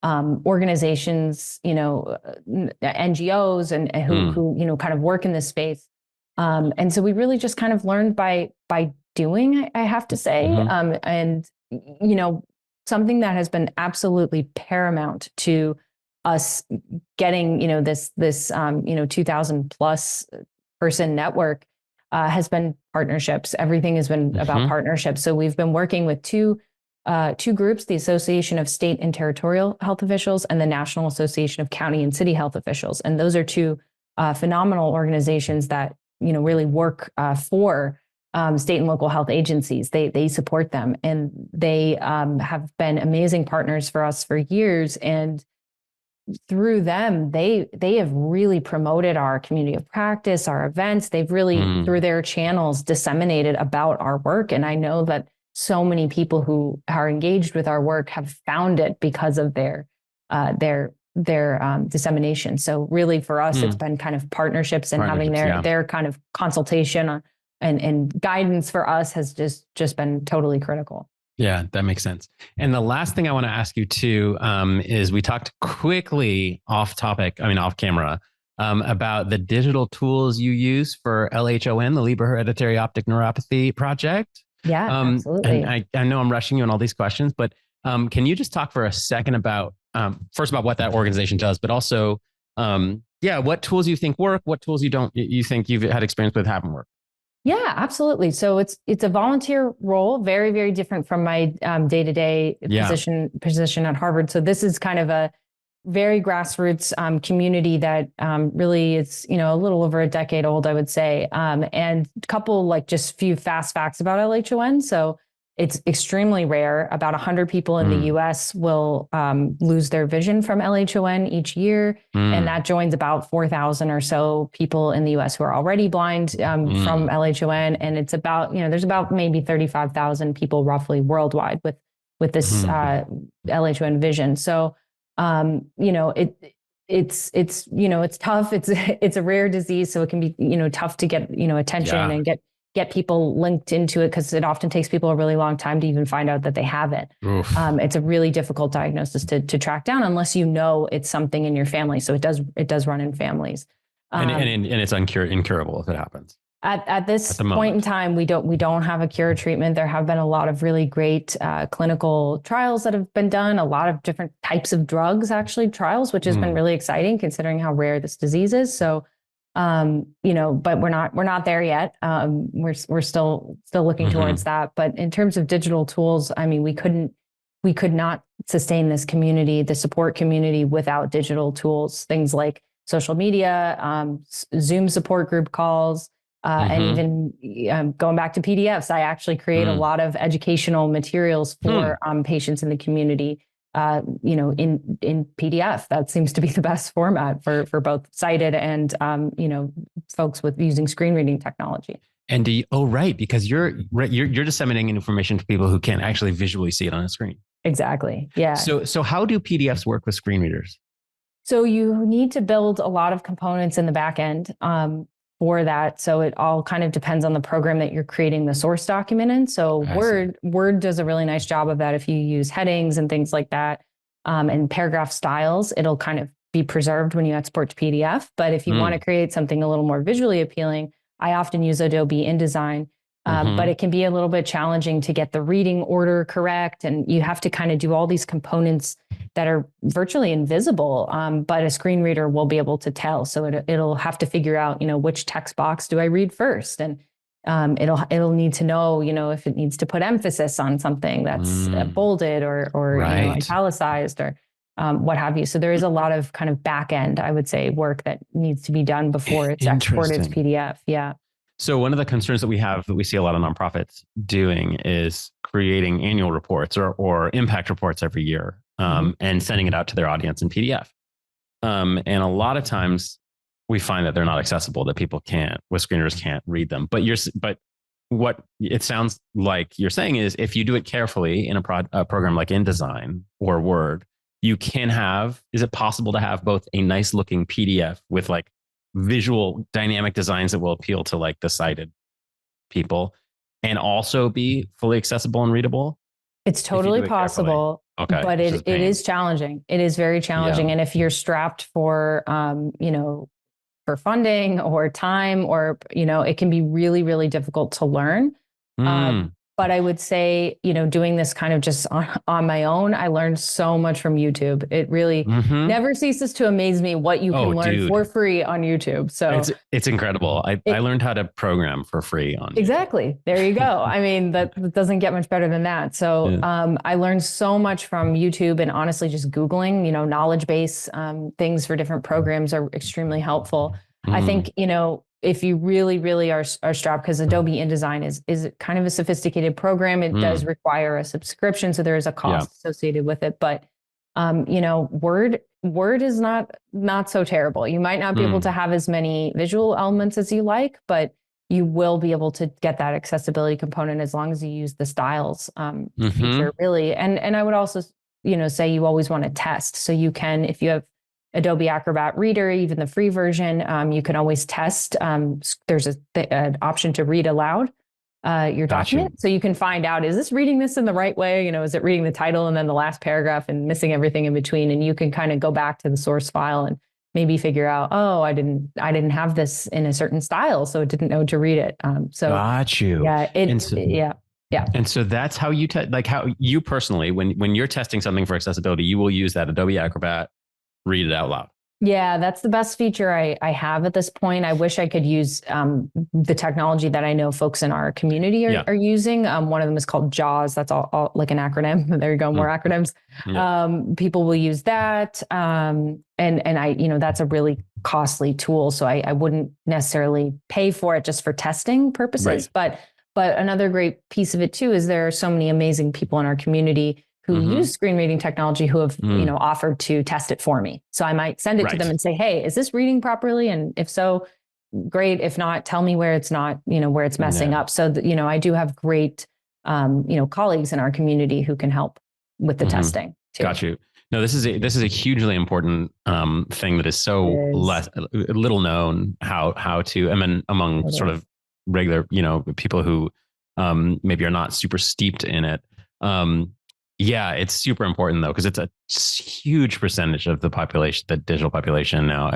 organizations, NGOs and who kind of work in this space. And so we really just kind of learned by doing, I have to say. And something that has been absolutely paramount to us getting, this 2,000 plus person network has been partnerships. Everything has been about partnerships. So we've been working with two groups, the Association of State and Territorial Health Officials and the National Association of County and City Health Officials. And those are two phenomenal organizations that, really work for state and local health agencies. They support them, and they have been amazing partners for us for years. And through them, they have really promoted our community of practice, our events. They've really, through their channels, disseminated about our work. And I know that so many people who are engaged with our work have found it because of their dissemination. So really for us, it's been kind of partnerships and having their kind of consultation and guidance for us has just been totally critical. Yeah, that makes sense. And the last thing I want to ask you too is we talked quickly off camera, about the digital tools you use for LHON, the Leber Hereditary Optic Neuropathy Project. Yeah, absolutely. And I know I'm rushing you on all these questions, but can you just talk for a second about, first about what that organization does, but also, what tools you think work, what tools you think you've had experience with haven't worked? Yeah, absolutely. So it's a volunteer role, very, very different from my day-to-day position at Harvard. So this is kind of a very grassroots community that really is, a little over a decade old, I would say. And a couple just few fast facts about LHON. So it's extremely rare. About 100 people in the US will lose their vision from LHON each year. And that joins about 4,000 or so people in the US who are already blind from LHON. And it's about, there's about maybe 35,000 people roughly worldwide with this LHON vision. So, it's tough. It's a rare disease. So it can be, tough to get, attention and get people linked into it because it often takes people a really long time to even find out that they have it. It's a really difficult diagnosis to track down unless it's something in your family. So it does run in families. And it's incurable if it happens. At this point in time, we don't have a cure or treatment. There have been a lot of really great clinical trials that have been done, a lot of different types of drugs, actually trials, which has been really exciting considering how rare this disease is. So, but we're not there yet. We're still looking towards that. But in terms of digital tools, I mean, we could not sustain this community, the support community, without digital tools, things like social media, Zoom support group calls, and even going back to PDFs. I actually create a lot of educational materials for patients in the community in PDF. That seems to be the best format for both sighted and, folks with using screen reading technology. And right, because you're disseminating information to people who can't actually visually see it on a screen. Exactly. Yeah. So how do PDFs work with screen readers? So you need to build a lot of components in the back end for that. So it all kind of depends on the program that you're creating the source document in. So Word does a really nice job of that. If you use headings and things like that, and paragraph styles, it'll kind of be preserved when you export to PDF. But if you want to create something a little more visually appealing, I often use Adobe InDesign. But it can be a little bit challenging to get the reading order correct. And you have to kind of do all these components that are virtually invisible, but a screen reader will be able to tell. So it'll have to figure out, which text box do I read first? And it'll need to know, if it needs to put emphasis on something that's bolded or italicized or what have you. So there is a lot of kind of back end, I would say, work that needs to be done before it's exported to PDF. Yeah. So one of the concerns that we see a lot of nonprofits doing is creating annual reports or impact reports every year, and sending it out to their audience in PDF. And a lot of times we find that they're not accessible, that people screen readers can't read them. But what it sounds like you're saying is, if you do it carefully in a program like InDesign or Word, is it possible to have both a nice looking PDF with like visual dynamic designs that will appeal to like the sighted people and also be fully accessible and readable? It's totally possible, but it is challenging. It is very challenging. Yeah. And if you're strapped for, for funding or time or, it can be really, really difficult to learn. But I would say, doing this kind of just on my own, I learned so much from YouTube. It really never ceases to amaze me what you can learn for free on YouTube. So it's incredible. I learned how to program for free on YouTube. Exactly. There you go. I mean, that doesn't get much better than that. So I learned so much from YouTube, and honestly, just Googling, knowledge base things for different programs are extremely helpful. I think, if you really, really are strapped, because Adobe InDesign is kind of a sophisticated program. It does require a subscription, so there is a cost associated with it. But Word is not so terrible. You might not be able to have as many visual elements as you like, but you will be able to get that accessibility component as long as you use the styles feature, really. And I would also say you always want to test. So you can, if you have Adobe Acrobat Reader, even the free version, you can always test. There's an option to read aloud your document. So you can find out, is this reading this in the right way? Is it reading the title and then the last paragraph and missing everything in between? And you can kind of go back to the source file and maybe figure out, I didn't have this in a certain style, so it didn't know to read it. Got you. Yeah. Yeah. And so that's how you how you personally, when you're testing something for accessibility, you will use that Adobe Acrobat, read it out loud. Yeah, that's the best feature I have at this point. I wish I could use the technology that I know folks in our community are using. One of them is called JAWS. That's all like an acronym. There you go, more acronyms. Yeah. People will use that. And I, that's a really costly tool. So I wouldn't necessarily pay for it just for testing purposes. Right. But another great piece of it too is there are so many amazing people in our community who use screen reading technology who have, offered to test it for me. So I might send it to them and say, hey, is this reading properly? And if so, great. If not, tell me where it's not, where it's messing up. So, I do have great, colleagues in our community who can help with the testing too. Got you. No, this is a hugely important thing that is so little known how to, among sort of regular, people who maybe are not super steeped in it. Yeah, it's super important though, because it's a huge percentage of the population, the digital population now.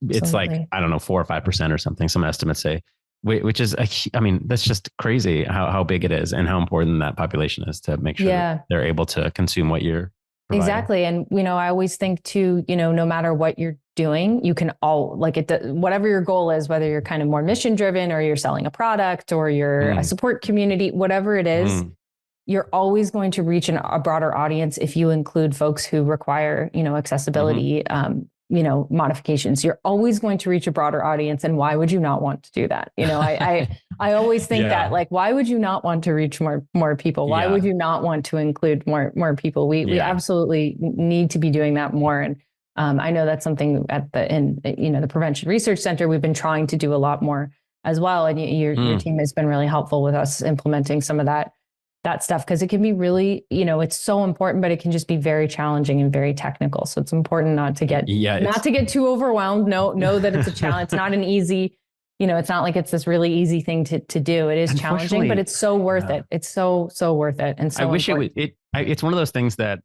It's like, I don't know, 4 or 5% or something. Some estimates say, which is, that's just crazy how big it is and how important that population is to make sure that they're able to consume what you're providing. Exactly. And, I always think too, no matter what you're doing, you can whatever your goal is, whether you're kind of more mission driven or you're selling a product or you're a support community, whatever it is, you're always going to reach a broader audience if you include folks who require, accessibility, modifications. You're always going to reach a broader audience. And why would you not want to do that? I always think that, like, why would you not want to reach more people? Why would you not want to include more people? We absolutely need to be doing that more. And I know that's something in the Prevention Research Center, we've been trying to do a lot more as well. And your team has been really helpful with us implementing some of that stuff, because it can be really, it's so important, but it can just be very challenging and very technical. So it's important not to get too overwhelmed. Know that it's a challenge. It's not an easy, it's not like it's this really easy thing to do. It is challenging, but it's so worth it. It's so worth it. And so I wish it's one of those things that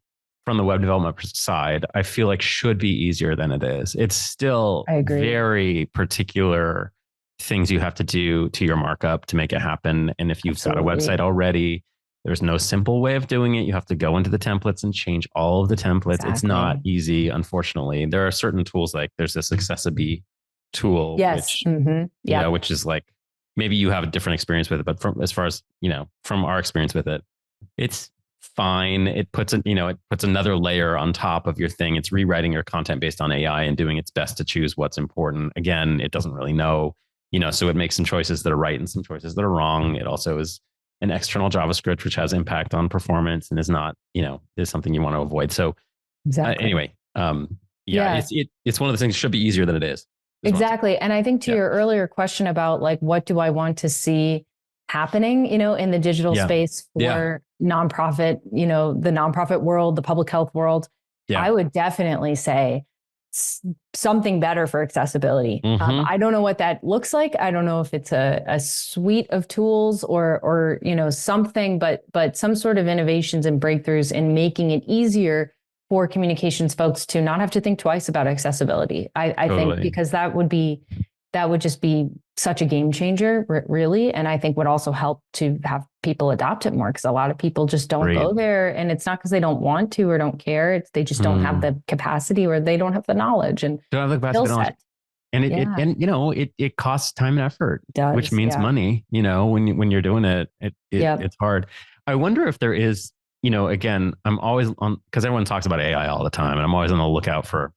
from the web development side, I feel like should be easier than it is. It's still very particular things you have to do to your markup to make it happen. And if you've got a website already, there's no simple way of doing it. You have to go into the templates and change all of the templates. Exactly. It's not easy, unfortunately. There are certain tools, like there's this accessibility tool, which is like, maybe you have a different experience with it, but as far as, from our experience with it, it's fine. It puts another layer on top of your thing. It's rewriting your content based on AI and doing its best to choose what's important. Again, it doesn't really know, so it makes some choices that are right and some choices that are wrong. It also is an external JavaScript, which has impact on performance and is not, is something you want to avoid. So anyway, it's one of the things that should be easier than it is. Exactly. And I think to your earlier question about, like, what do I want to see happening, in the digital space for nonprofit, the nonprofit world, the public health world, I would definitely say something better for accessibility. I don't know what that looks like. I don't know if it's a suite of tools or something, but some sort of innovations and breakthroughs in making it easier for communications folks to not have to think twice about accessibility. I think, because that would just be such a game changer, really. And I think would also help to have people adopt it more, because a lot of people just don't go there. And it's not because they don't want to or don't care. They just don't have the capacity, or they don't have the knowledge and skill set. And it costs time and effort, which means money, when you're doing it, it's hard. I wonder if there is, again, I'm always on, because everyone talks about AI all the time, and I'm always on the lookout for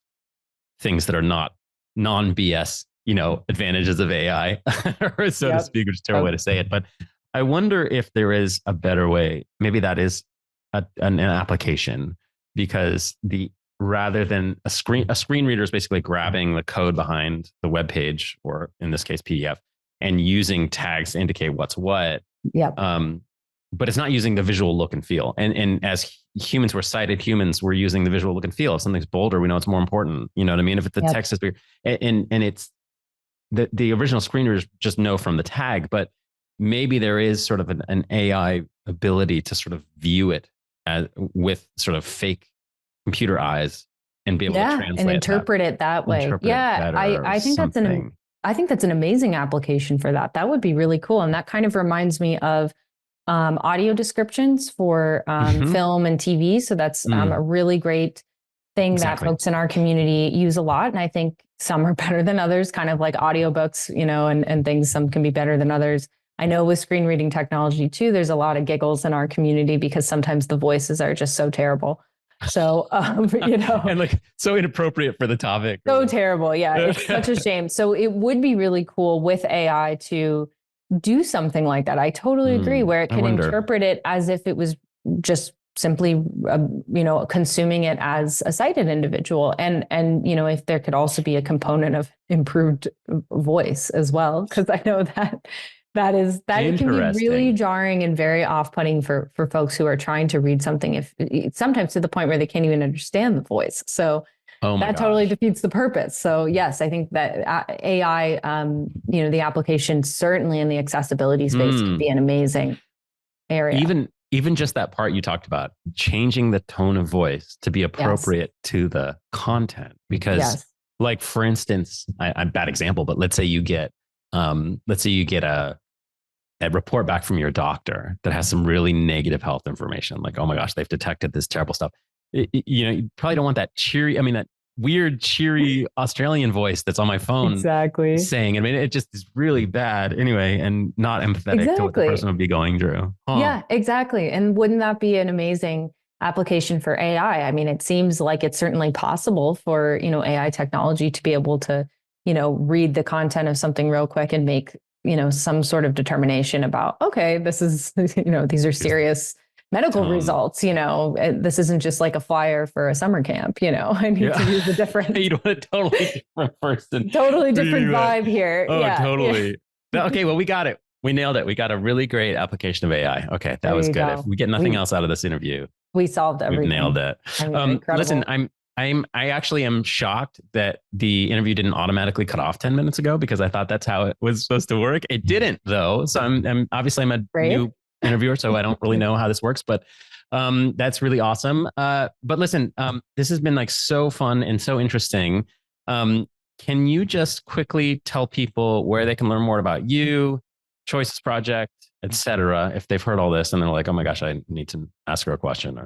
things that are not non-BS, advantages of AI, or so to speak, which is a terrible way to say it. But I wonder if there is a better way. Maybe that is an application, because rather than a screen reader is basically grabbing the code behind the web page, or in this case PDF, and using tags to indicate what's what. But it's not using the visual look and feel. And as humans, we're sighted humans, we're using the visual look and feel. If something's bolder, we know it's more important. You know what I mean? If the text is bigger, and it's the original screen readers just know from the tag, but maybe there is sort of an AI ability to sort of view it with sort of fake computer eyes and be able to translate and interpret it that way. I think that's an amazing application for that. That would be really cool. And that kind of reminds me of audio descriptions for film and TV. So that's a really great thing that folks in our community use a lot. And I think some are better than others, kind of like audiobooks, and things. Some can be better than others. I know with screen reading technology too, there's a lot of giggles in our community because sometimes the voices are just so terrible. So, and like so inappropriate for the topic. So terrible. Yeah. It's such a shame. So it would be really cool with AI to do something like that. I totally agree, where it can interpret it as if it was just simply, consuming it as a sighted individual. And, if there could also be a component of improved voice as well, because I know that it can be really jarring and very off-putting for folks who are trying to read something, sometimes to the point where they can't even understand the voice. So that totally defeats the purpose. So yes, I think that AI, the application certainly in the accessibility space could be an amazing area. Even just that part you talked about, changing the tone of voice to be appropriate to the content. Because like, for instance, I'm a bad example, but let's say you get a report back from your doctor that has some really negative health information. Like, oh my gosh, they've detected this terrible stuff. You probably don't want that that weird, cheery Australian voice that's on my phone saying, it just is really bad anyway, and not empathetic to what the person would be going through. Yeah, exactly. And wouldn't that be an amazing application for AI. I mean, it seems like it's certainly possible for, AI technology to be able to, read the content of something real quick and make, some sort of determination about, okay, this is, these are serious medical results. This isn't just like a flyer for a summer camp. I need to use a different, you want a totally different person, totally different vibe here. Oh, totally. Okay. Well, we got it. We nailed it. We got a really great application of AI. Okay. That was good. If we get nothing else out of this interview, we solved everything. We nailed it. Listen, I actually am shocked that the interview didn't automatically cut off 10 minutes ago, because I thought that's how it was supposed to work. It didn't, though. So I'm obviously I'm a new interviewer, so I don't really know how this works, but that's really awesome. But listen, this has been like so fun and so interesting. Can you just quickly tell people where they can learn more about you, Choices Project, etc., if they've heard all this and they're like, oh my gosh, I need to ask her a question?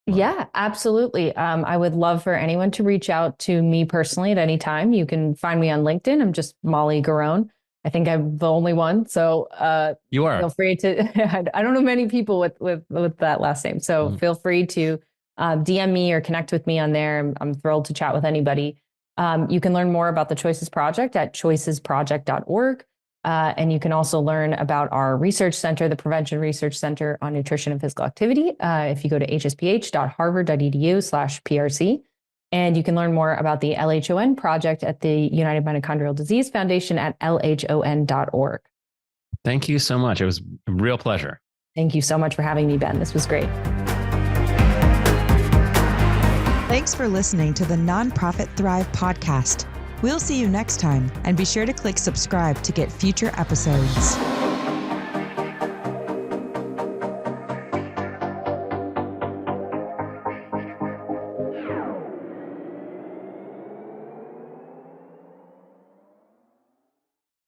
Yeah, absolutely. I would love for anyone to reach out to me personally at any time. You can find me on LinkedIn. I'm just Molly Garrone. I think I'm the only one. So you are. Feel free to, I don't know many people with that last name. So feel free to DM me or connect with me on there. I'm thrilled to chat with anybody. You can learn more about the Choices Project at choicesproject.org. And you can also learn about our research center, the Prevention Research Center on Nutrition and Physical Activity, if you go to hsph.harvard.edu/PRC. And you can learn more about the LHON project at the United Mitochondrial Disease Foundation at lhon.org. Thank you so much. It was a real pleasure. Thank you so much for having me, Ben. This was great. Thanks for listening to the Nonprofit Thrive podcast. We'll see you next time, and be sure to click subscribe to get future episodes.